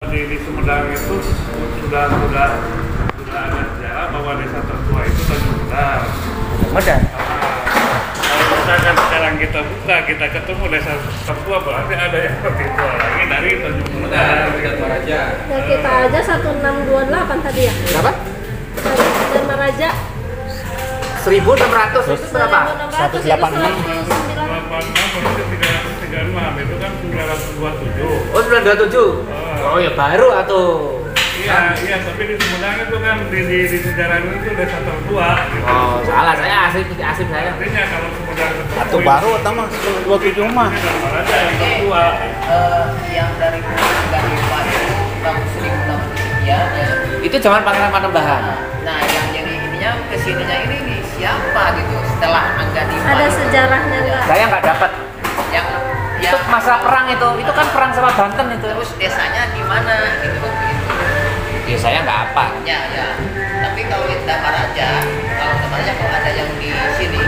di Sumedang itu sudah ada sejarah bahwa desa tertua itu Tanjung Medar. Medar. Kalau misalkan sekarang kita buka, kita ketemu desa tertua, berarti ada yang lebih tua lagi dari Tanjung Medar. Raja. Ya kita aja 1628 tadi ya. Berapa? Dharma Raja 1600 itu berapa? 186. 86 berarti 336 itu kan 927. Oh 927. Oh ya baru atau? Iya, tapi di Sumedang itu kan di sejarah itu desa tertua. Gitu. Oh salah, saya asli saya. Artinya kalau Sumedang Satu baru atau mah 27 mah. Ada yang tertua. Yang dari Gariwa itu tahun 1000 sekian ya. Itu zaman Pangeran Panembahan. Nah, yang jadi ininya kesininya ini nih siapa gitu setelah Anggadima. Ada sejarahnya enggak? Saya nggak dapat. Yang Itu masa perang itu kan perang sama Banten itu. terus desanya di mana gitu waktu itu. Ya saya nggak apa. Ya. Tapi kalau di Damaraja, kalau ada yang di sini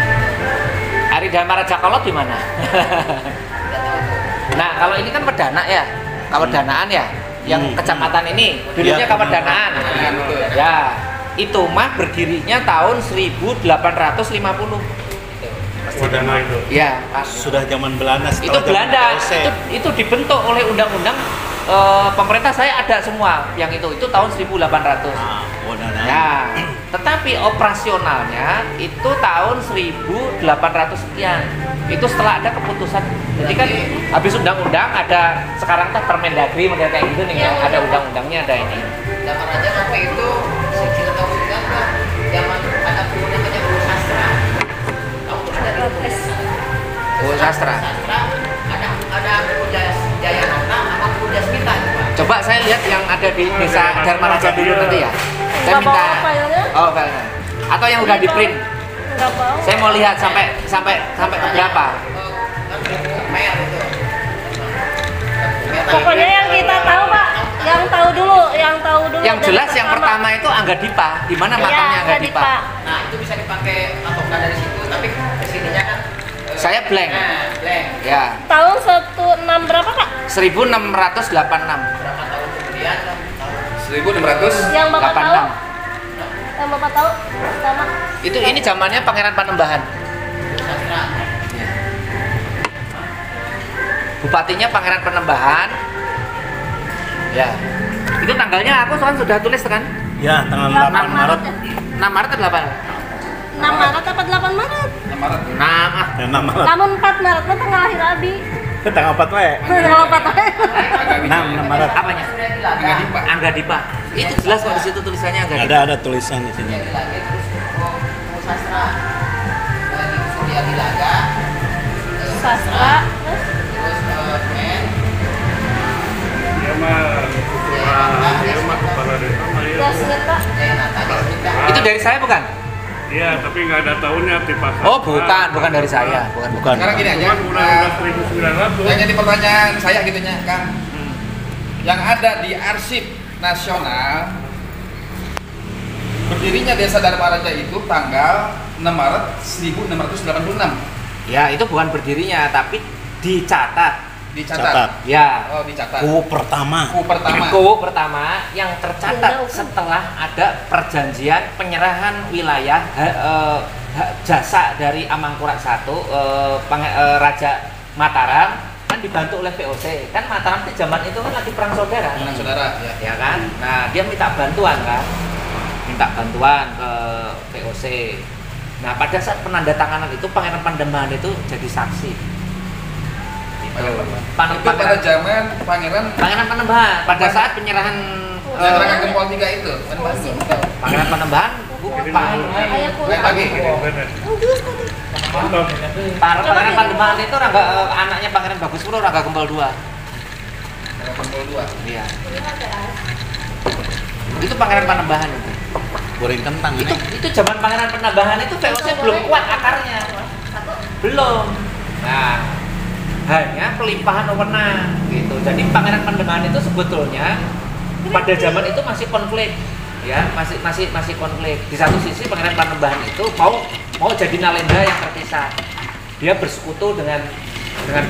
Ari Damaraja Kolot di mana? nggak tahu tuh. Nah kalau ini kan Pedana ya, Kawedanaan ya, yang kecamatan ini dulunya Iya, Kawedanaan. Ya, itu mah berdirinya tahun 1850. Wadana itu. Ya, pas. Sudah zaman Belanda. Itu setelah zaman Belanda. VOC. Itu dibentuk oleh undang-undang pemerintah, saya ada semua yang itu tahun 1800. Ah, Wadana. Ya, tetapi operasionalnya itu tahun 1800 sekian. Itu setelah ada keputusan. Jadi kan habis undang-undang ada sekarang tuh Permendagri model kayak gitu nih ya. Ada undang-undangnya, ada ini. Damaraja apa itu sekitar tahun 90 zaman ada pemuda namanya Guru Sastra. Kamu tuh ada di Guru Sastra. Ada Guru Jayanata sama Guru Jasmita itu Pak. Coba saya lihat yang ada di desa Dharma Raja dulu nanti ya. Saya Nggak minta. bawa filenya? Oh, filenya. Atau yang udah di print. Enggak mau. Saya mau lihat sampai berapa. Mer itu. Pokoknya yang kita tahu Pak, yang tahu dulu. Yang dari jelas yang pertama itu Anggadipa. Di mana Iya, makamnya Anggadipa? Nah, itu bisa dipakai patokan dari situ, tapi kesininya kan Saya blank. blank. Ya, Tahun 16 berapa Kak? 1686. Berapa tahun kemudian kan? 1600. Yang Bapak tahu? 86. Yang Bapak tahu? Sama. Itu ini zamannya Pangeran Panembahan. Sastra. Bupatinya Pangeran Panembahan. Ya. Itu tanggalnya aku kan sudah tulis kan? Ya, tanggal 8 Maret. 6 Maret atau 8? 6 Maret apa 8 Maret? 6 ah. Ya, 6 Maret. Namun 4 Maret itu tanggal lahir Abi. Tanggal 4 we. Tanggal 4 Maret. 6 Maret. Apanya? Anggadipa. Itu jelas kok di situ tulisannya Anggadipa. Ada tulisan di sini. Lagi terus Guru Sastra. Lagi kuliah di Laga. Sastra. Terus men. Dia mah kepala desa mah ya. Jasmita. Jayanata Jasmita. Itu dari saya bukan? Iya, tapi nggak ada tahunnya di pasar. Oh, bukan dari saya. Bukan. Sekarang gini aja, Cuman udah 1900. yang jadi pertanyaan saya gitunya Kang, yang ada di arsip nasional berdirinya Desa Dharma Raja itu tanggal 6 Maret 1686 Ya, itu bukan berdirinya, tapi dicatat. dicatat. Ya. Oh, dicatat. Ku pertama. Ku pertama. Kubu pertama yang tercatat setelah ada perjanjian penyerahan wilayah jasa dari Amangkurat I, Raja Mataram, kan dibantu oleh VOC. Kan Mataram di zaman itu kan lagi perang saudara. Menang saudara ya. Ya kan? Nah, dia minta bantuan kan? Minta bantuan ke VOC. Nah, pada saat penandatanganan itu Pangeran Panembahan itu jadi saksi. Itu pada zaman Pangeran Panembahan pada saat penyerahan Serangan Gempol 3 itu kan Bandung. Pangeran Panembahan Ayah pulang. Lain lagi. Pangeran Panembahan itu anaknya Pangeran Bagus Puro, Rangga Gempol 2. Serangan Gempol 2. Iya. Itu Pangeran Panembahan itu. Goreng kentang Itu zaman Pangeran Panembahan itu VOC belum kuat akarnya. Belum. Nah, hanya pelimpahan wewenang gitu. Jadi Pangeran Panembahan itu sebetulnya pada zaman itu masih konflik, ya masih konflik. Di satu sisi Pangeran Panembahan itu mau jadi Nalendra yang terpisah. Dia bersekutu dengan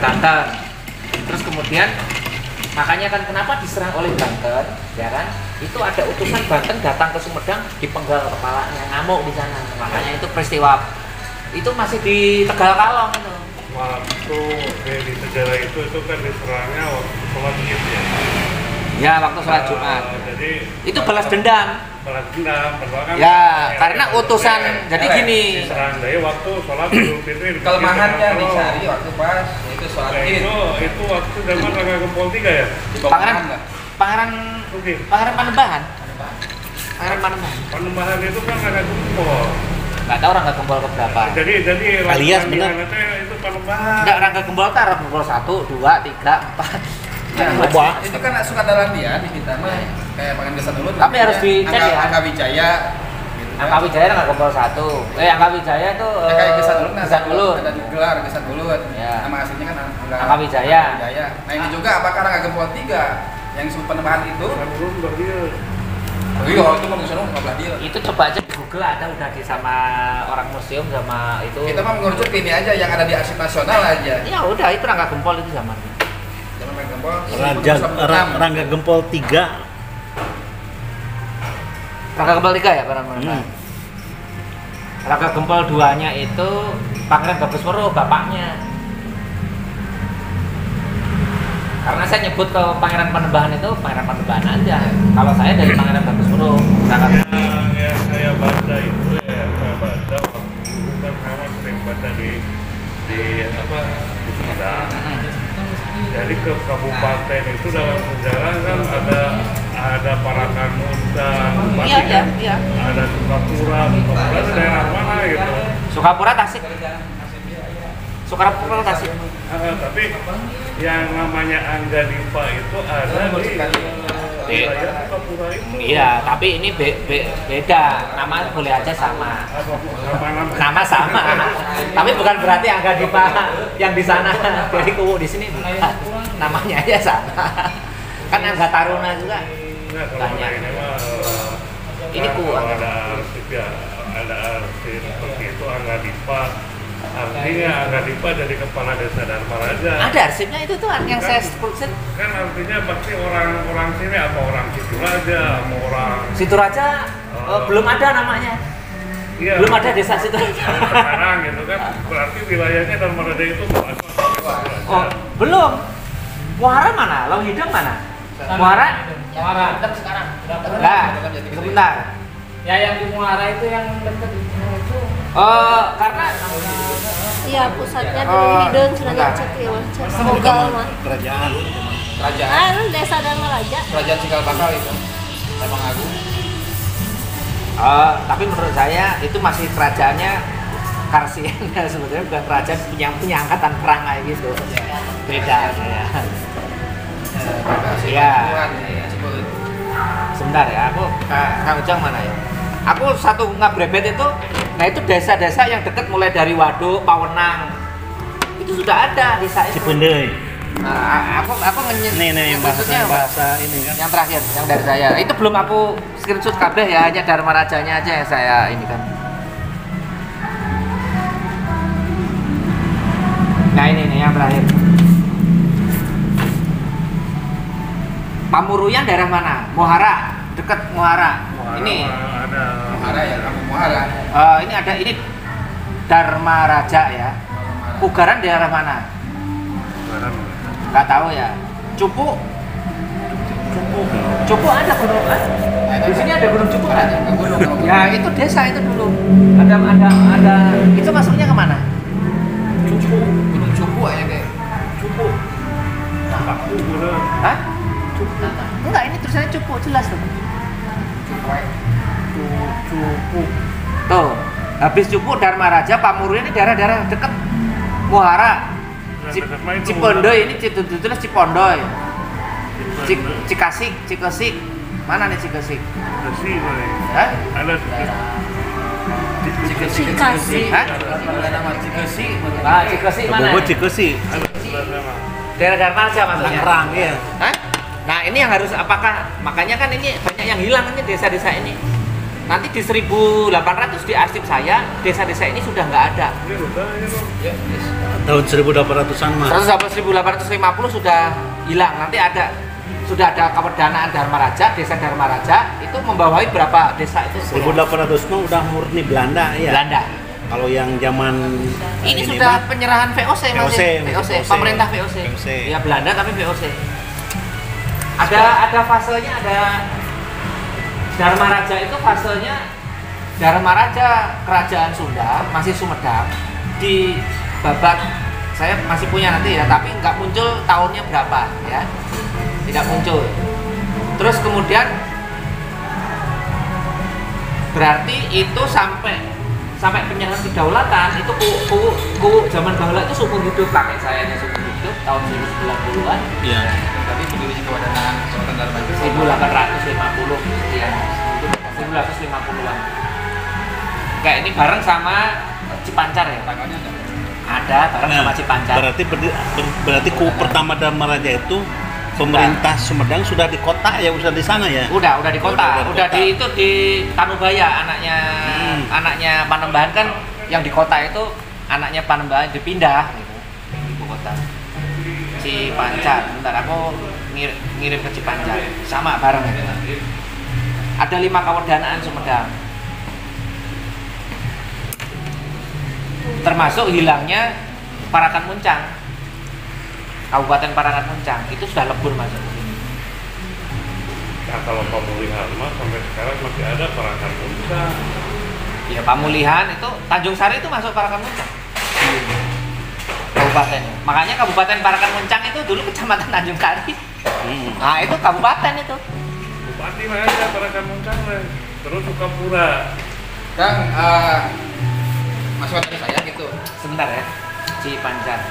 Banten. Terus kemudian Makanya kan kenapa diserang oleh Banten, ya kan? Itu ada utusan Banten datang ke Sumedang dipenggal kepalanya, ngamuk di sana. Makanya itu peristiwa itu masih di Tegal Kalong itu. Waktu di sejarah itu kan diserangnya waktu sholat Id ya. Ya, waktu sholat Jumat. Jadi Itu balas dendam. balas dendam, padahal kan Ya, karena utusan. Jadi gini. diserang dari waktu sholat Idul Fitri. Kelemahannya dicari waktu pas itu sholat Nah, id. itu waktu zaman Rangga Gempol 3 ya. Pangeran Pangeran Oke. Pangeran Panembahan. Pangeran Panembahan. Panembahan itu kan Rangga Gempol. Nggak tahu Rangga Gempol keberapa. Jadi Alias bener. itu Panembahan. Enggak, Rangga Gempol itu Rangga Gempol 1, 2, 3, 4. Ya, Wah. itu kan suka dalam dia di kita mah kayak pengen desa dulu. Tapi harus dicek ya. Angka Wijaya. Gitu, Angka Wijaya Rangga Gempol 1. Angka Wijaya itu Ya, kayak Gesan dulu, Gesan dulu. ada gelar Gesan dulu. Ya. Nama aslinya kan Angka Wijaya. Nah ini juga apakah Rangga Gempol 3 yang disebut Panembahan itu? Kan belum dia. Oh iya, itu mau disana nggak belah dia. Itu coba aja di Google ada udah di sama orang museum sama itu. Kita mah mengerucut ke ini aja yang ada di arsip nasional aja. Ya udah itu Rangga Gempol itu zamannya. Zaman Rangga Gempol. Rangga Gempol 3. Rangga Gempol 3 ya Panembahan. Rangga Gempol 2-nya itu Pangeran Babusworo bapaknya. Karena saya nyebut ke Pangeran Panembahan itu Pangeran Panembahan aja. Kalau saya dari Pangeran Babusworo. Yang saya baca itu ya, saya baca waktu dulu kan saya sering baca di apa di Sumedang. Jadi ke kabupaten itu dalam sejarah kan ada Parakan Muntah, Iya, iya, iya. ada Sukapura itu daerah mana gitu. Sukapura Tasik. Sukapura Tasik. Tapi yang namanya Angga Dipa itu ada di wilayah Sukapura itu. Iya, tapi ini beda. Nama boleh aja sama. Nama sama. Tapi bukan berarti Angga Dipa yang di sana dari Kuwu di sini bukan. Namanya aja sama. Kan Angga Taruna juga. Nah, kalau Banyak. ini mah Ini Kuwu kalau Angga. ada arsip ya, ada arsip seperti itu Angga Dipa. Artinya Angga Dipa jadi kepala desa Dharma Raja. Ada arsipnya itu tuh yang saya sebut. Kan artinya pasti orang-orang sini apa orang Situ Raja, sama orang Situ Raja belum ada namanya. iya, Belum ada desa Situ Raja. sekarang gitu kan berarti wilayahnya Dharma Raja itu bukan Oh, belum. Muara mana? Long Hidung mana? Muara? Muara. Sekarang. Enggak. Sebentar. Ya yang di Muara itu yang dekat itu. Karena Iya, pusatnya di Oh, Hidung, Sunan bentar. Cek ya, Cek Mogal mah. Kerajaan. Kerajaan Desa Dharma Raja. Kerajaan Cikal Bakal itu. Emang Agung. tapi menurut saya itu masih kerajaannya Karsian ya, sebetulnya bukan kerajaan punya angkatan perang kayak gitu. Beda ya. Iya. Sebentar ya, aku Kang Ujang mana ya? Aku satu Ngabrebet itu, nah itu desa-desa yang dekat mulai dari Waduk, Pawenang. Itu sudah ada desa itu. Cipendei. Nah, aku Nih maksudnya apa? bahasa ini kan. Yang terakhir, yang dari saya. Itu belum aku screenshot kabeh ya, hanya Dharma Rajanya aja yang saya ini kan. Nah ini nih yang terakhir. Pamuruyan daerah mana? Muhara, dekat Muhara. Ini ada Muhara ya, kampung Muhara. ini ada ini Dharma Raja ya. Pugaran daerah mana? Nggak tahu ya. Cupu ada gunung kan? Di sini ada gunung Cupu kan? Ya itu desa itu dulu. Ada itu masuknya kemana? Gunung Cupu aja deh. Paku bener. Hah? Enggak, ini tulisannya Cupu jelas tuh. Cupu. Tuh, habis Cupu Dharma Raja, Pamuruyan ini daerah-daerah dekat Muhara. Cipondoy ini tulis Cipondoy. Cikasik, Cikesik. Mana nih Cikesik? Bekasi boleh. Hah? Ada Cikasi. Hah? Ada nama Cikesi. Nah, Cikesik mana? Bogor Cikesi. Daerah Dharma Raja maksudnya. Tangerang ya. Hah? Nah, ini yang harus apakah makanya kan ini banyak yang hilang ini desa-desa ini. Nanti di 1800 di arsip saya, desa-desa ini sudah nggak ada. Ini udah ya Bang. Ya, yes. Tahun 1800-an mah. 1850 sudah hilang. Nanti sudah ada kewedanaan Dharma Raja, desa Dharma Raja itu membawahi berapa desa itu? 1800 mah udah murni Belanda ya. Belanda. Kalau yang zaman Ini sudah mah, penyerahan VOC, Mas. VOC. Pemerintah VOC. VOC. Ya Belanda tapi VOC. Ada fasenya, ada Dharma Raja itu fasenya Dharma Raja Kerajaan Sunda, masih Sumedang, di babat saya masih punya nanti ya, tapi nggak muncul tahunnya berapa ya, tidak muncul. Terus kemudian berarti itu sampai penyerahan kedaulatan itu kuwu zaman bahula itu sumur hidup, kakek saya ini sumur hidup tahun 1990-an. Iya. Tapi pendiri kewedanaan Sultan Dharma itu 1850 ya, 1850-an. Kayak ini bareng sama Cipancar ya. tanggalnya ada. Ada bareng sama Cipancar. Berarti kubu pertama Dharma Raja itu pemerintah Sumedang sudah di kota ya, sudah di sana ya. Udah di kota. Udah di kota. Itu di Tanubaya, anaknya Panembahan kan, yang di kota itu anaknya Panembahan dipindah gitu, ibu kota. Cipancar. Bentar aku ngirim ke Cipancar. Sama bareng gitu. Ada 5 kewedanaan Sumedang. Termasuk hilangnya Parakan Muncang. Kabupaten Parakan Muncang itu sudah lebur masuk ke sini. Nah, kalau pemulihan mah sampai sekarang masih ada Parakan Muncang. Ya pemulihan itu Tanjung Sari itu masuk Parakan Muncang. Kabupaten. Makanya Kabupaten Parakan Muncang itu dulu kecamatan Tanjung Sari. Nah, itu kabupaten itu. Bupati mah ada Parakan Muncang mah. Terus Sukapura. Kang, masukan dari saya gitu. Sebentar ya. Cipancar.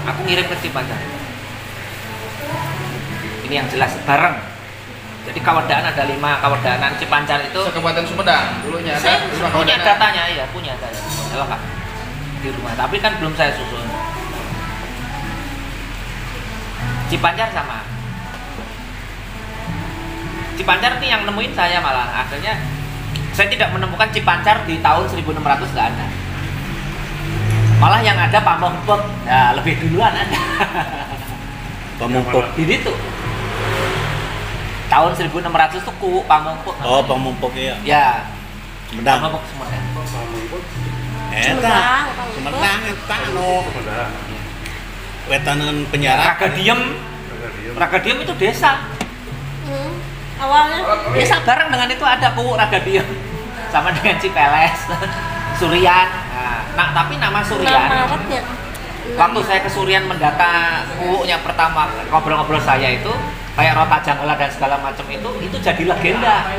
Aku ngirim ke Cipancar. Ini yang jelas bareng. Jadi kewedaan ada 5 kewedaan Cipancar itu. Kabupaten Sumedang dulunya ada Saya 5 punya kewedanaan. datanya, ya punya saya. Lengkap di rumah. Tapi kan belum saya susun. Cipancar sama. Cipancar ini yang nemuin saya malah. Akhirnya saya tidak menemukan Cipancar di tahun 1600 nggak ada. Malah yang ada Pamumpuk, ya lebih duluan ada. Pamumpuk. Di situ. Tahun 1600 tuh kuwu Pamumpuk. Oh, Pamumpuk ya. Ya. Sumedang. Pamumpuk Sumedang. Pamumpuk Eta. Sumedang eta no. Sumedang. Wetanan penjara. Ragadiem. Ragadiem itu desa. Awalnya Desa bareng dengan itu ada kuwu Ragadiem. Sama dengan Cipeles. Surian. Nah, tapi nama Surian. Maretnya. Waktu saya ke Surian mendata kuwunya pertama, ngobrol-ngobrol saya itu kayak Rota Janggola dan segala macam itu jadi legenda.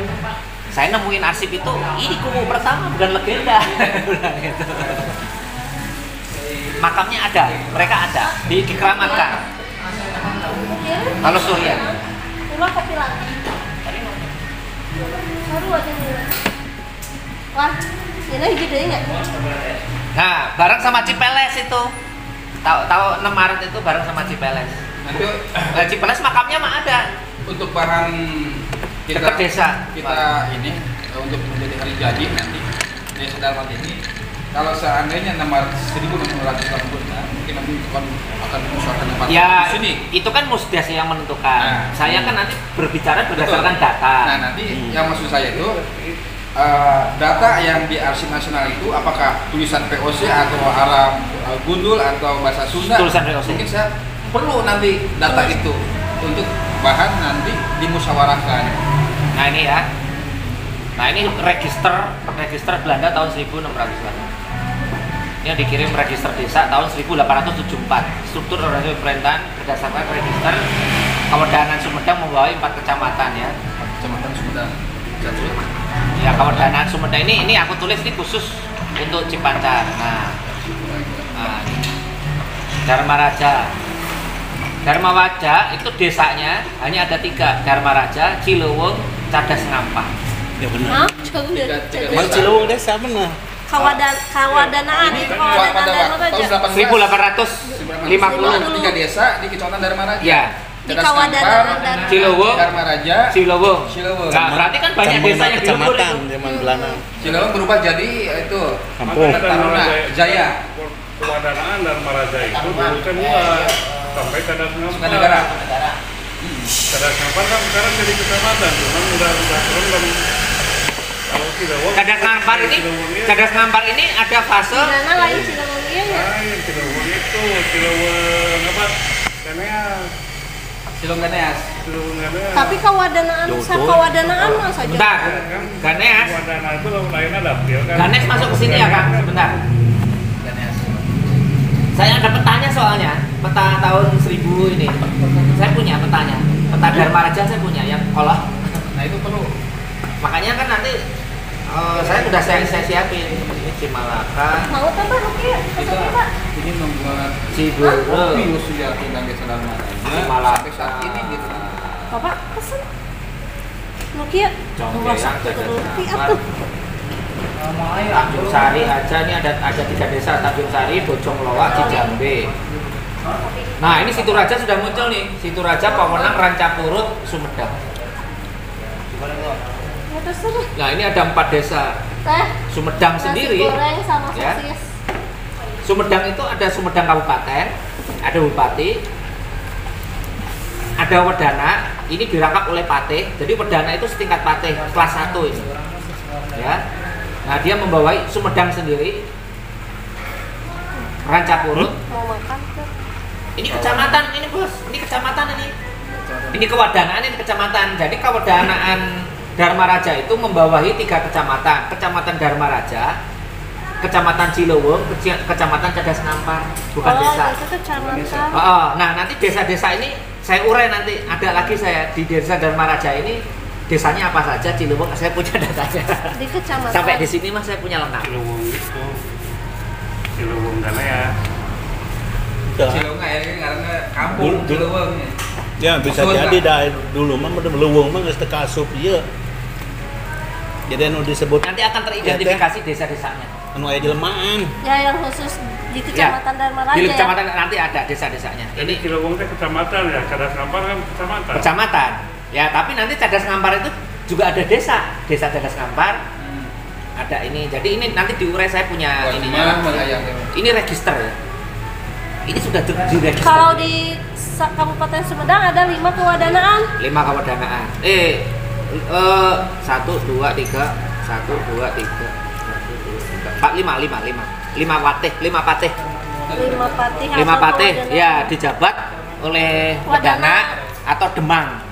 Saya nemuin arsip itu, ini kuwu pertama bukan legenda. Gitu. Makamnya ada, mereka ada dikeramatkan. Kalau Surian. Rumah kopi lagi. Baru aja nih. Wah, ini gede nggak? Nah, bareng sama Cipeles itu. Tahu 6 Maret itu bareng sama Cipeles. Nanti Cipeles makamnya mah ada. untuk barang kita Dekat desa. kita ini untuk menjadi hari jadi nanti desa Dharma ini, kalau seandainya 1686 mungkin nanti akan diusahakan tempat Ya, di sini. itu kan Musdes yang menentukan. Nah. Saya kan nanti berbicara berdasarkan Betul. data. Nah, nanti yang maksud saya itu data yang di Arsip Nasional itu apakah tulisan VOC atau Arab Gundul atau bahasa Sunda? Tulisan VOC. Mungkin saya perlu nanti data itu untuk bahan nanti dimusyawarahkan. Nah ini ya. Nah ini register Belanda tahun 1608. Ini yang dikirim register desa tahun 1874. Struktur organisasi pemerintahan berdasarkan register Kewedanan Sumedang membawahi 4 kecamatan ya. Kecamatan Sumedang. Ya Kewedanan Sumedang ini aku tulis ini khusus untuk Cipancar. Nah Dharma Raja. Dharma Raja itu desanya hanya ada 3, Dharma Raja, Cilowung, Cadas Ngampah. Ya benar. Hah? Coba lihat. Tiga Mas Cilowung desa benar. Kawadanaan itu Pada tahun 1850. 3 desa di Kecamatan Dharma Raja. Ya, Di Cadas Kawadanaan Ngampar, dan Cilowung, Dharma Raja, Cilowung. Cilowung. Nah, berarti kan banyak desa yang di lembur kecamatan itu. zaman Belanda. Cilowung berubah jadi itu Kampung. Taruna Jaya. Kewadanaan dan Maraja itu dulu kan luas. sampai Cadas Ngampar. Negara. Cadas Ngampar kan sekarang jadi kecamatan, cuman udah turun kan. Kalau Cilewung, Cadas Ngampar ini ada fase. Di mana lain Cilewung iya ya? lain Cilewung itu, Cilewung apa? Kaneas, Silong Ganeas. Cilewung Kaneas. Tapi kawadanaan mah saja. Bentar, Ganeas. Wadana itu lain ada dia kan. Ganeas masuk ke sini ya Kang, sebentar. Ganeas. Saya ada petanya soalnya, peta tahun 1000 ini. Saya punya petanya, peta Dharma Raja saya punya yang kolot. Nah itu perlu. Makanya kan nanti saya udah saya siapin ini Cimalaka, Mau tambah Ruki ya? Kita Pak. ini membuat Ciburu, kopi sudah tentang desa Dharma Raja sampai saat ini gitu. Bapak pesen. Ruki ya? Congkeh, Dua satu Cadas Ruki Ngampar. atuh. Tanjung Sari aja ini ada 3 desa, Tanjung Sari, Bojong Loak, Cijambe. Nah ini Situ Raja sudah muncul nih, Situ Raja, Pawenang, Rancapurut, Sumedang. Ya terserah. Nah ini ada 4 desa. Teh. Sumedang Nasi sendiri, goreng sama ya. sosis. Sumedang itu ada Sumedang Kabupaten, ada Bupati, ada Wedana, ini dirangkap oleh Patih. Jadi Wedana itu setingkat Patih, kelas 1 ini. Ya. Nah, dia membawai Sumedang sendiri. Rancapurut. Mau makan tuh. Ini kecamatan ini, Bos. Ini kecamatan ini. Ini kewadanaan ini kecamatan. Jadi kewadanaan Dharma Raja itu membawahi 3 kecamatan. Kecamatan Dharma Raja, Kecamatan Cilewung, Kecamatan Cadas Ngampar, bukan desa. Itu kecamatan. Nah, nanti desa-desa ini saya urai nanti. Ada lagi saya di desa Dharma Raja ini desanya apa saja, Cilewung saya punya datanya. Di kecamatan. Sampai di sini mas saya punya lengkap. Cilewung itu, Cilewung Kaneas. Cilewung akhirnya karena kampung Cilewung. Ya bisa jadi dari dulu mah Leuweung mah geus teu kaasup ieu. Jadi anu disebut Nanti akan teridentifikasi desa-desanya. anu aya jelmaan. Ya yang khusus di kecamatan Dharma Raja. Di ya? kecamatan nanti ada desa-desanya. Ini Cilewung itu kecamatan ya, Cadas Ngampar kan kecamatan. Kecamatan. Ya, tapi nanti Cadas Ngampar itu juga ada desa Cadas Ngampar. Ada ini. Jadi ini nanti diurai saya punya ininya. Ini register ya. Ini sudah diregister. Kalau di Kabupaten Sumedang ada 5 kewadanaan. 5 kewadanaan. 1 2 3 1 2 3 1 2 3 4 5 5 5 5 patih 5 patih 5 patih. 5 patih ya dijabat oleh Wedana atau Demang.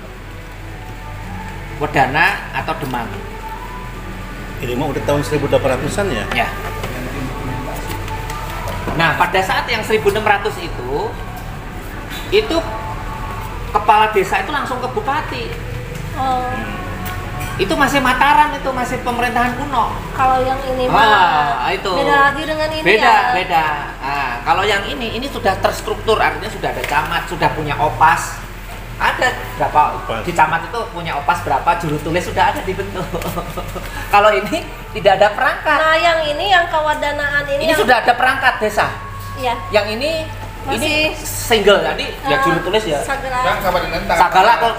Wedana atau Demang. Ini mah udah tahun 1800-an ya? Ya. Nah, pada saat yang 1600 itu kepala desa itu langsung ke bupati. Oh. Itu masih Mataram, itu masih pemerintahan kuno. Kalau yang ini mah itu beda lagi dengan ini beda. ya. Nah, kalau yang ini sudah terstruktur, artinya sudah ada camat, sudah punya opas. Ada berapa Opas. di camat itu punya opas berapa, juru tulis sudah ada dibentuk. Kalau ini tidak ada perangkat. Nah, yang ini yang kewadanaan ini yang, Sudah ada perangkat desa. Iya. Yang ini Masih single tadi ya juru tulis ya. Sagala. Kan kawadanaan Sagala kok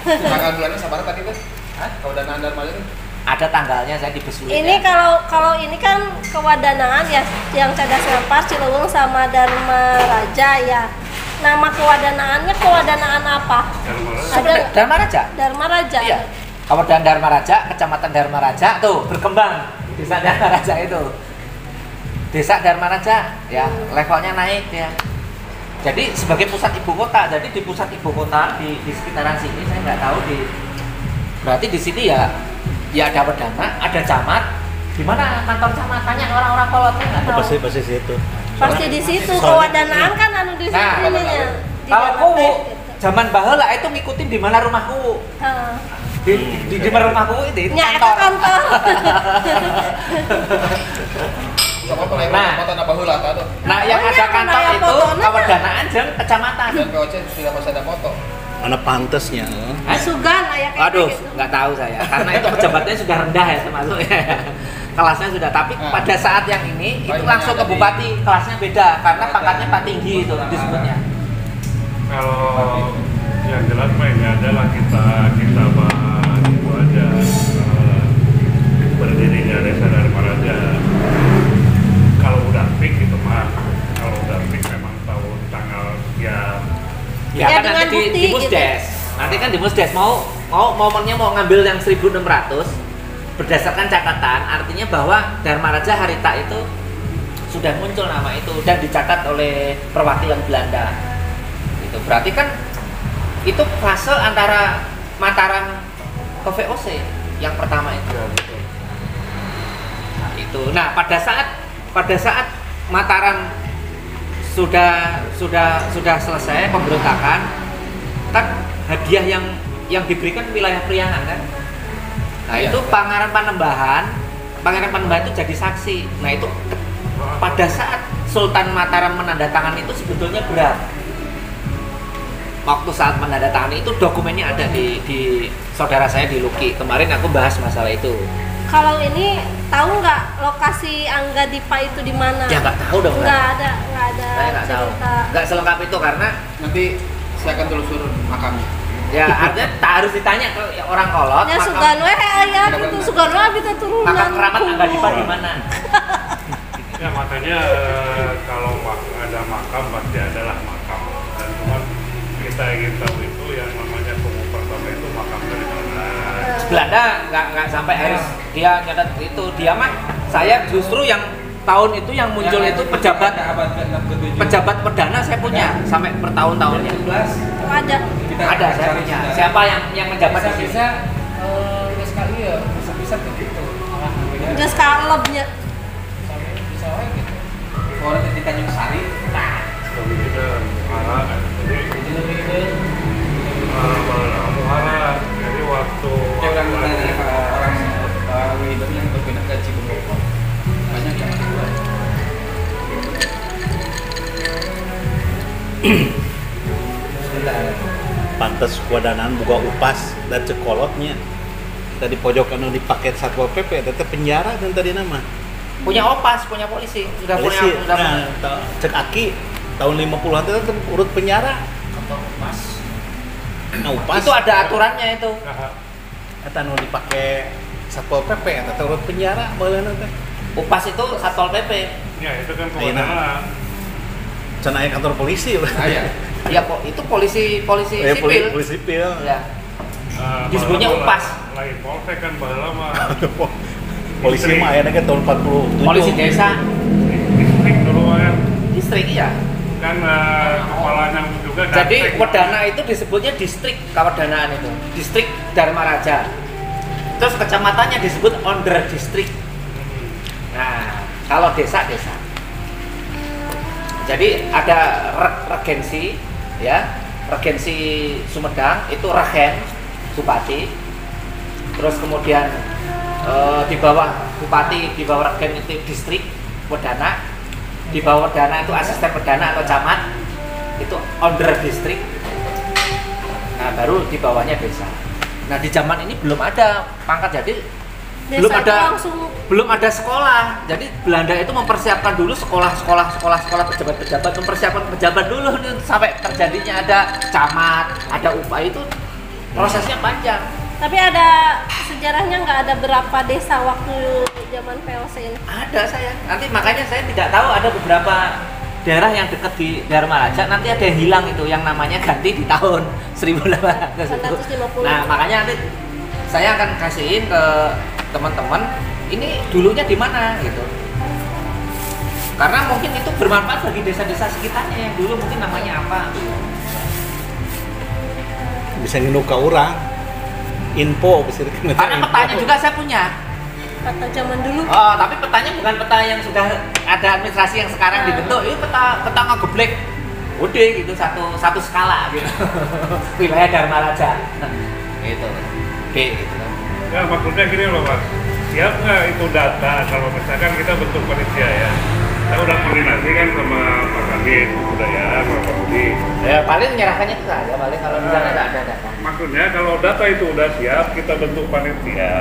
tanggal bulannya sabar tadi tuh. Hah? Kawadanaan Dharma Raja. ada tanggalnya saya dibesuin. Ini kalau ini kan kewadanaan ya, yang Cadas Ngampar, Cilewung sama Dharma Raja ya. Nama kewadanaannya kewadanaan apa? Ada Dharma Raja. Dharma Raja. Iya. Kawadanaan Dharma Raja, Kecamatan Dharma Raja tuh berkembang. Desa Dharma Raja itu. Desa Dharma Raja ya, levelnya naik ya. Jadi sebagai pusat ibu kota, jadi di pusat ibu kota di sekitaran sini saya nggak tahu berarti di sini ya ada Wedana, ada camat. Di mana kantor camat? Tanya orang-orang kolot nggak tahu. Pasti situ. Pasti di situ kewadanaan kan anu di Nah, sini ininya. Kalau kuwu zaman baheula itu ngikutin di mana rumah kuwu. Di mana rumah kuwu itu Nya eta kantor. Sama pelayanan foto na baheula tah. Nah, yang Oh, ada iya, kantor naya itu fotonya. kewadanaan jeung kecamatan. Dan POC sudah masih ada foto. Mana pantesnya? Sugan aya kayak Aduh, gitu. nggak tahu saya. Karena itu pejabatnya sudah rendah ya termasuk ya. Kelasnya sudah, tapi Nah. pada saat yang ini itu Paling langsung ke ada di- bupati, kelasnya beda karena Ada. pangkatnya Pak Tinggi itu disebutnya. Kalau yang jelas mah ini adalah kita bahas itu aja berdirinya desa Dharma Raja. Kalau udah fix gitu mah, kalau udah fix memang tahu tanggal sekian Nanti kan di Musdes mau momennya mau ngambil yang 1600 berdasarkan catatan, artinya bahwa Dharma Raja Harita itu sudah muncul nama itu dan dicatat oleh perwakilan Belanda. Itu berarti kan itu fase antara Mataram ke VOC yang pertama itu. Nah, itu. Nah, pada saat Mataram sudah selesai pemberontakan, kan hadiah yang diberikan wilayah Priangan kan. Nah, itu Pangeran Panembahan itu jadi saksi. Nah, itu pada saat Sultan Mataram menandatangani itu sebetulnya berat. Waktu saat menandatangani itu dokumennya ada di saudara saya di Luki. Kemarin aku bahas masalah itu. Kalau ini tahu nggak lokasi Angga Dipa itu di mana? Ya nggak tahu dong. Nggak ada Saya nggak tahu. Nggak selengkap itu karena Nanti saya akan telusur makamnya. ya artinya tak harus ditanya ke orang kolot. Ya Sugano ya gitu. Sugano abis turunan. Makam keramat Angga Dipa di mana? Ya makanya kalau ada makam pasti adalah makam. Dan cuman kita ingin tahu itu yang namanya kubu pertama itu makam dari mana. Belanda nggak sampai harus dia nyatat itu. Dia mah saya justru yang tahun itu yang muncul itu pejabat perdana saya punya sampai bertahun-tahunnya. Ada. Ada saya punya. Siapa yang menjabat di sini? sekali ya bisa begitu. Udah skalebnya. Orang di Tanjung Sari. Nah, Tapi kita arah Muhara. Jadi waktu Orang hidup yang berpindah ke Cibubur banyak yang keluar. Pantes kuadanan buka upas dan cekolotnya. Tadi pojokan dipakai Satpol PP, tetap penjara dan tadi nama. punya opas, punya polisi, sudah Polisi, punya cek Aki tahun 50-an itu urut penjara. opas. Nah, upas Itu ada aturannya itu. eta nu dipake Satpol PP eta teh urut penjara baheula teh. Upas itu Satpol PP. ya itu kan kewenangan. Can aya kantor polisi. Iya. Ya kok itu polisi sipil. Polisi sipil. Ya. Disebutnya upas. Lain polsek kan baheula mah. Polisi mah aya kan tahun 47. Polisi desa, Distrik dulu kan. distrik iya. Kan kepalanya juga Jadi Ganteng. Wedana itu disebutnya distrik kewedanaan itu. Distrik Dharma Raja. Terus kecamatannya disebut Onder Distrik. Nah, kalau desa. Jadi ada regensi ya. Regensi Sumedang itu regen Bupati. Terus kemudian di bawah Bupati, di bawah regen itu distrik Wedana. Di bawah Wedana itu asisten Wedana atau camat. Itu Onder Distrik. Nah, baru di bawahnya desa. Nah, di zaman ini belum ada pangkat, jadi Desa belum ada sekolah. Jadi Belanda itu mempersiapkan dulu sekolah pejabat-pejabat, mempersiapkan pejabat dulu nih, sampai terjadinya ada camat, ada upah, itu prosesnya panjang. Tapi ada sejarahnya nggak ada berapa desa waktu zaman VOC ini? Ada saya. Nanti makanya saya tidak tahu ada beberapa daerah yang dekat di Dharma Raja, nanti ada yang hilang itu yang namanya ganti di tahun 1800 itu. 150. Nah, makanya nanti saya akan kasihin ke teman-teman ini dulunya di mana gitu. Karena mungkin itu bermanfaat bagi desa-desa sekitarnya yang dulu mungkin namanya apa gitu. Bisa nginuka orang info bisa Karena petanya juga saya punya. Kata zaman dulu. Oh, tapi petanya bukan peta yang sudah ada administrasi yang sekarang dibentuk. Ini peta ngegeblek. Udah gitu satu skala gitu. Wilayah Dharma Raja. Gitu. B gitu. Ya maksudnya gini loh Mas, siap nggak itu data kalau misalkan kita bentuk panitia ya? Kita udah koordinasi kan sama Pak Kabit, Budaya, Pak Budi. Ya paling menyerahkannya itu saja, paling kalau misalnya nggak ada data. Maksudnya kalau data itu udah siap, kita bentuk panitia.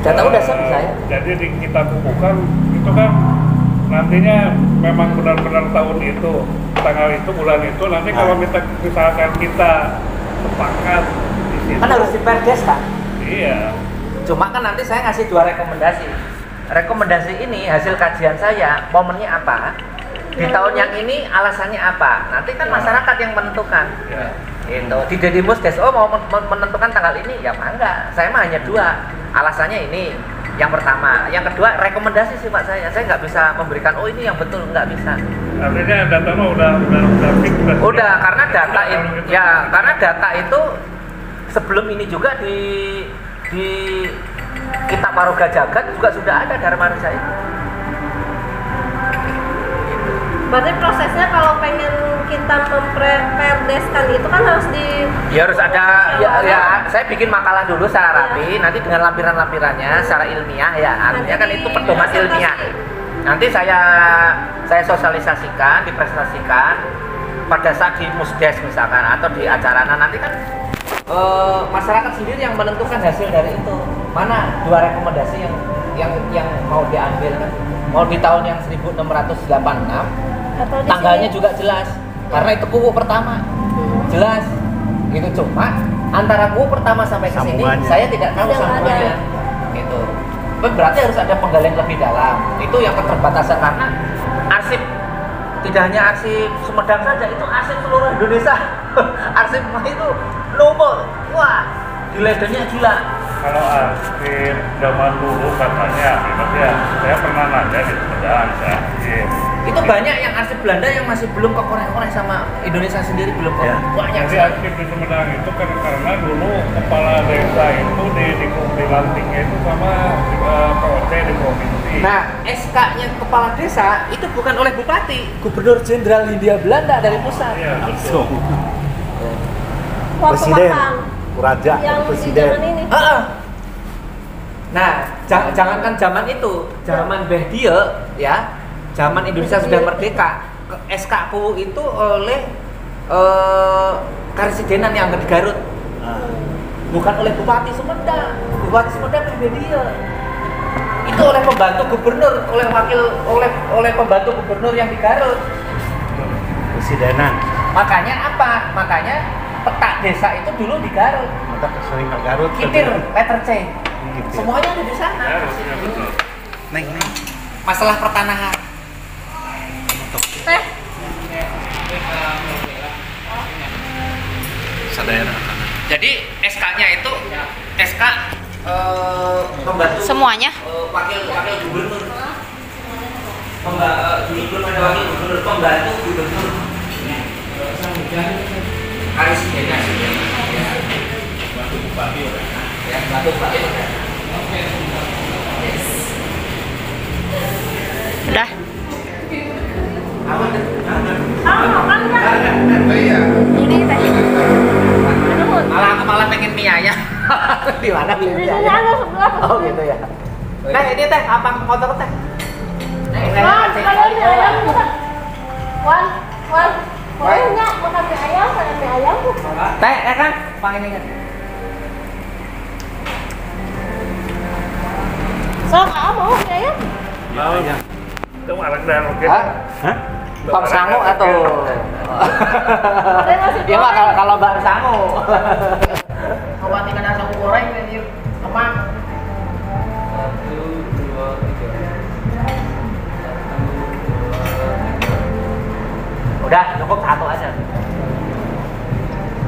Data udah siap saya. Jadi kita kukuhkan itu kan nantinya memang benar-benar tahun itu, tanggal itu, bulan itu. Nanti kalau misalkan kita sepakat di situ. Kan harus diperdes kan? Iya. Cuma kan nanti saya ngasih 2 rekomendasi. Rekomendasi ini hasil kajian saya, momennya apa? Di tahun yang ini alasannya apa? Nanti kan masyarakat yang menentukan. Ya. Gitu. Di Dedimus Deso mau menentukan tanggal ini ya mangga. Saya mah hanya 2. Alasannya ini. Yang pertama, yang kedua rekomendasi sih Pak saya nggak bisa memberikan oh ini yang betul, nggak bisa. Artinya data mah udah fix, Udah karena data itu ya karena data itu sebelum ini juga di Kitab Paroga Jagat juga sudah ada Dharma Raja itu. Berarti prosesnya kalau pengen kita memperdeskan itu kan harus Ya harus ada ya saya bikin makalah dulu secara rapi, nanti dengan lampiran-lampirannya secara ilmiah ya. Artinya kan itu pedoman ilmiah. Nanti saya sosialisasikan, dipresentasikan pada saat di Musdes misalkan atau di acara. Nah, nanti kan masyarakat sendiri yang menentukan hasil dari itu. Mana 2 rekomendasi yang mau diambil kan? Mau di tahun yang 1686 atau tanggalnya juga jelas karena itu kubu pertama jelas gitu, cuma antara kubu pertama sampai ke sini saya tidak tahu sambungannya gitu. Berarti harus ada penggalian lebih dalam, itu yang keterbatasan karena arsip tidak hanya arsip Sumedang saja, itu arsip seluruh Indonesia. Arsip itu numpuk, wah diledennya gila. Kalau arsip zaman dulu katanya, ya saya pernah nanya di Sumedang, Itu banyak yang arsip Belanda yang masih belum kekorek-korek sama Indonesia sendiri belum banyak. Jadi arsip di Sumedang itu karena dulu kepala desa itu dilantiknya itu sama POC di provinsi. Nah, SK-nya kepala desa itu bukan oleh bupati, Gubernur Jenderal Hindia Belanda dari pusat. Iya, betul. Langsung. waktu Presiden, makan raja, yang di presiden. zaman ini. Nah, jangankan zaman itu, zaman Behdia ya, zaman Indonesia sudah merdeka, SK KUU itu oleh Karesidenan yang ada di Garut, bukan oleh Bupati Sumedang. Bupati Sumedang Behdia. Itu oleh pembantu gubernur, oleh pembantu gubernur yang di Garut. Presidenan. Makanya apa? Makanya peta desa itu dulu di Garut. Maka sering ke Garut. Kitir, letter C. Kitir. Semuanya ada di sana. Harusnya betul. Neng. Masalah pertanahan. Teh, Sadaerah. Jadi SK-nya itu SK pembantu Semuanya? wakil gubernur. Dulu belum ada wakil gubernur, pembantu gubernur. Karesidenan. Bantu bupati udah. Ya, bantu bupati. Udah. makan kan? Iya. Ini teh. Aduh, Malah pengen mie ayam. Di mana di mie sini ayam? ada sebelah. Oh gitu ya. Nah ini teh apa motor teh? Wan, sekalian mie ayam bukan? Wan, boleh nggak makan mie ayam? Ada mie ayam tuh. Teh, kan? Bang ini kan. Sok, mau mie ayam? Mau itu anak dan oke. Hah? Bang Sango atau? Ada nasi Iya Pak, goreng. kalau Bang Sango. Kalau tinggal nasi goreng ini lemak. 1, 2, 3. Udah, cukup 1 aja.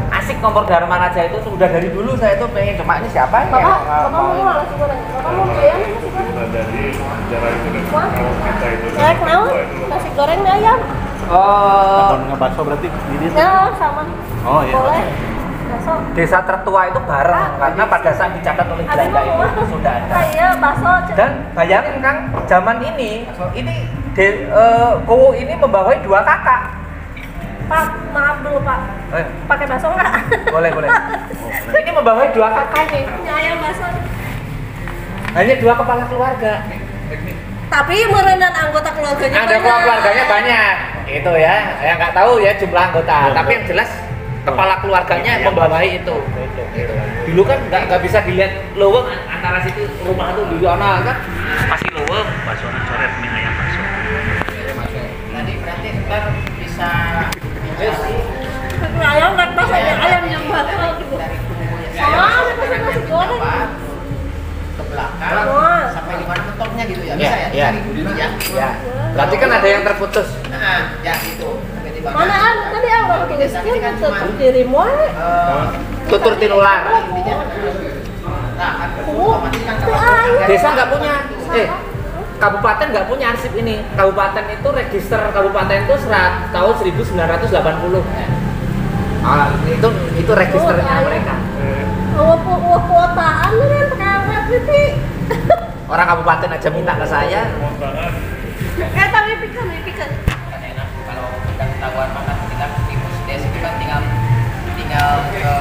Asik kompor Dharma Raja itu sudah dari dulu saya tuh pengen, cuma ini siapa ya? Bapak mau nasi goreng? Bapak mau mie ayam nasi goreng? Nah, jadi sejarah itu dan Wah. kalau kita itu Saya kenal nasi goreng mie ayam. Tahun ngebakso berarti ini. Ya, sama. Oh iya. Boleh. Besok. Desa tertua itu bareng karena pada saat dicatat oleh Ada Belanda mau itu sudah ada. Iya, bakso. Dan bayangin Kang, zaman ini Kuwu ini membawahi 2 kakak. Pak, maaf dulu Pak. Pakai bakso nggak? Boleh. Ini membawahi 2 kakaknya. Mie ayam bakso. Hanya 2 kepala keluarga. Tapi merenan anggota keluarganya Ada keluarganya banyak. Itu ya. Yang nggak tahu ya jumlah anggota. Tapi yang jelas kepala keluarganya membawahi itu. Gitu. Dulu kan nggak bisa dilihat loweng antara situ rumah itu di sana kan masih loweng. Bakso coret mie ayam bakso. Tadi berarti ntar bisa Mie ayam nggak bakso, mie ayam yang bakso. dari kubunya Sama aja pesen nasi goreng. ke belakang Semua. sampai di mana mentoknya gitu ya, Iya, bisa ya? iya. Cari dulu ya. Ya. Berarti kan ada yang terputus. Nah, ya itu. Sampai di Mana ada tadi orang tulisnya tetap kirim wae. Tutur tinular. Nah, kan otomatis kan Desa nggak punya, kabupaten nggak punya arsip ini. Kabupaten itu register kabupaten itu tahun 1980. Itu registernya mereka. Kuotaan kan pakai pipi. Orang kabupaten aja minta ke saya. Tapi pikan. kan enak kalau udah ketahuan makan kita di Pusdes itu kan tinggal ke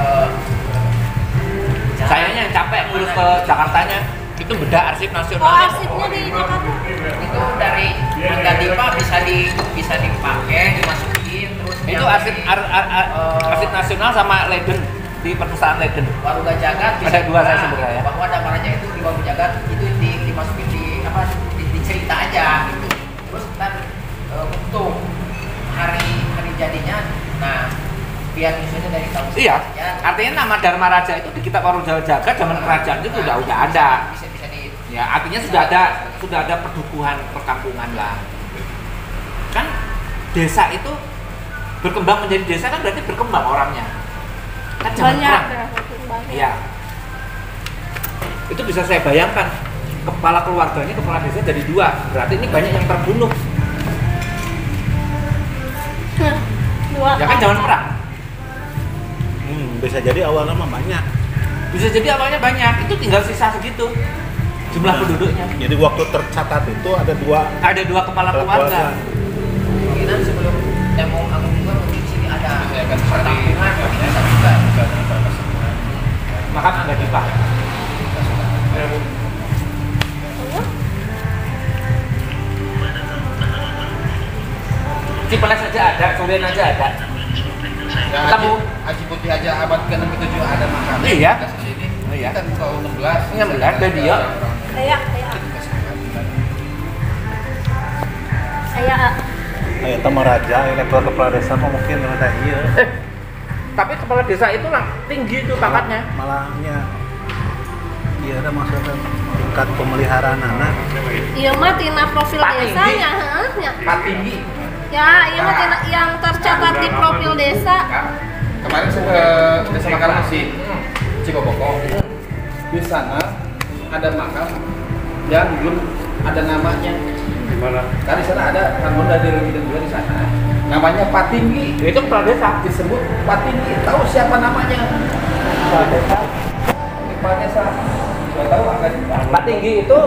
Sayanya yang capek ngurus ke Jakartanya. Itu beda arsip Oh, nasional. arsipnya di Jakarta. itu dari Mangga Dipa bisa dipakai dimasukin terus Itu yang arsip arsip nasional sama Leiden di perpustakaan Leiden. Waruga Jagat Ada dua saya sebut ya. bahwa Dharma Raja itu di Waruga Jagat itu dimasukin di cerita aja gitu. Terus ntar untuk hari jadinya, nah biar misalnya dari tahun Iya, saja, artinya nama Dharma Raja itu di kitab Waruga Jagat zaman kerajaan itu udah ada. bisa di Ya, artinya sudah ada perdukuhan perkampungan lah. Kan desa itu berkembang menjadi desa kan berarti berkembang orangnya. Kan zaman Banyak perang. ya, makin banyak. Iya. Itu bisa saya bayangkan. Kepala keluarganya, kepala desa jadi dua. Berarti ini banyak yang terbunuh. Dua Ya kan zaman perang. Bisa jadi awalnya mah banyak. Bisa jadi awalnya banyak. Itu tinggal sisa segitu jumlah penduduknya. Jadi waktu tercatat itu ada Ada dua kepala keluarga. kemungkinan sebelum Demo Agung juga mungkin di sini ada Saya akan perkampungan biasa juga. Maka nggak dipakai. Cipeles aja ada, Surian aja ada. Ya, Ketemu. Haji Putih aja abad ke-67 ada makam. Iya. Di sini. Oh, iya. Kita tahun 16. 16 dan dia. Kayak kayak Dharma Raja, elektor kepala desa mah mungkin rada iya. Tapi kepala desa itu lah tinggi itu pangkatnya. Malahnya iya ada maksudnya tingkat pemeliharaan anak. iya mah tina profil Pak tinggi. desanya, ya. Pak tinggi. Ya, iya mah tina yang tercatat di profil desa. Kemarin saya ke Desa Makarasi, Cikoboko. Di sana ada makam yang belum ada namanya. Gimana? Kan di sana ada Ramon dari Legidan juga di sana. Namanya Pak Tinggi. Itu kepala desa. Disebut Pak Tinggi. Tahu siapa namanya? Pak Desa. Pak Desa. Sudah tahu akan Pak tinggi itu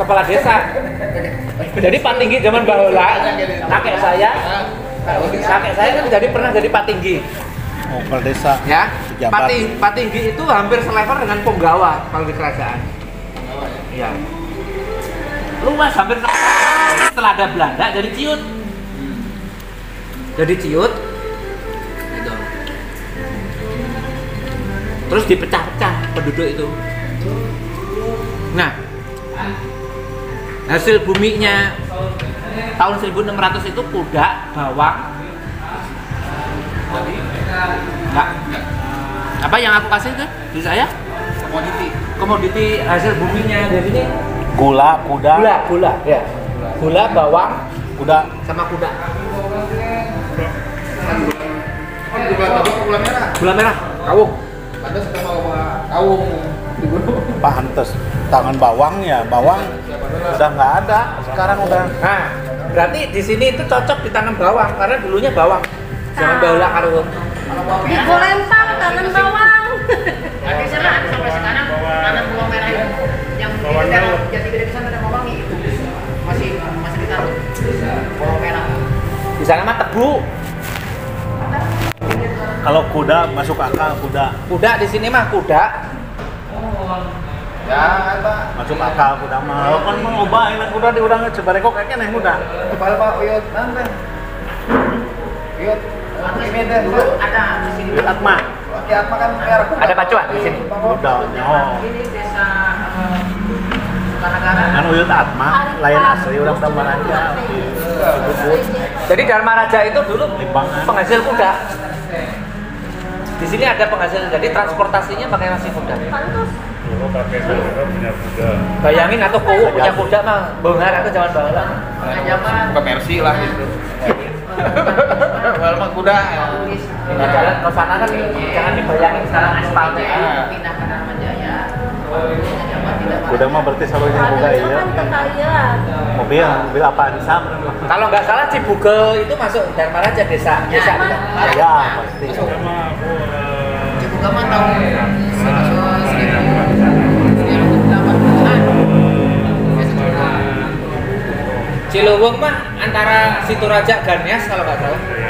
kepala desa. Jadi Pak tinggi zaman bahula, kakek saya kan pernah jadi Pak tinggi. Oh, kepala desa. Ya, Pejabat. Pak tinggi itu hampir selevel dengan penggawa kalau di kerajaan. Iya. Luas hampir setelah ada Belanda jadi ciut. Jadi ciut. Gitu. Terus dipecah-pecah penduduk itu. Nah, hasil buminya tahun 1600 itu kuda, bawang. Enggak. Apa yang aku kasih itu di saya? Komoditi hasil buminya dari ini Gula, kuda, gula ya. Gula, bawang, kuda. sama kuda. gula merah. Gula merah, kawung. Ada sama kawung di gunung. Pantes tangan bawang ya, bawang udah nggak ada. Sekarang udah Nah, berarti di sini itu cocok ditanam bawang karena dulunya bawang. Jangan baula karung. Di Golempang tanam bawang. Nah, di sana ada sampai sekarang tanam bawang merah itu yang Bawang di daerah merah. Jati Gede di sana ada bawang itu masih ditanam bawang merah. Di sana mah tebu. kalau kuda masuk akal kuda Kuda di sini mah kuda. Ya, apa? masuk akal kuda mah kan mau ngobah enak kuda di urang Cibarengkok kayaknya nih kuda. Kepala Pak Uyut nanti. Uyut. Ini deh Dulu ada di sini. Atma Oke, apa kan merah. Ada pacuan di sini. kuda nyaho. Ini desa Tanagara. Kan Uyut Atma lain asli urang Dharma Raja. Jadi Dharma Raja itu dulu Limbangan. penghasil kuda. Di sini ada penghasil, jadi transportasinya pakai masih kuda. Dulu kakek saya punya kuda. Bayangin atau kowo punya kuda mah bengar atau zaman bahala. Zaman Bukan Mercy lah gitu. udah. Ini jalan ke sana kan jangan dibayangin sekarang aspalnya. Pindah ke Dharma Jaya. Jabat tidak. Udah mah berarti selalu yang buka Padahal iya. kan kekayaan. Mobil apaan Sam? Kalau nggak salah Cibugel itu masuk Dharma Raja desa. Ya pasti. Sama aku Cibuga mah tahun 1980-an. Ciliwung mah antara Situ Raja Ganyas kalau nggak salah.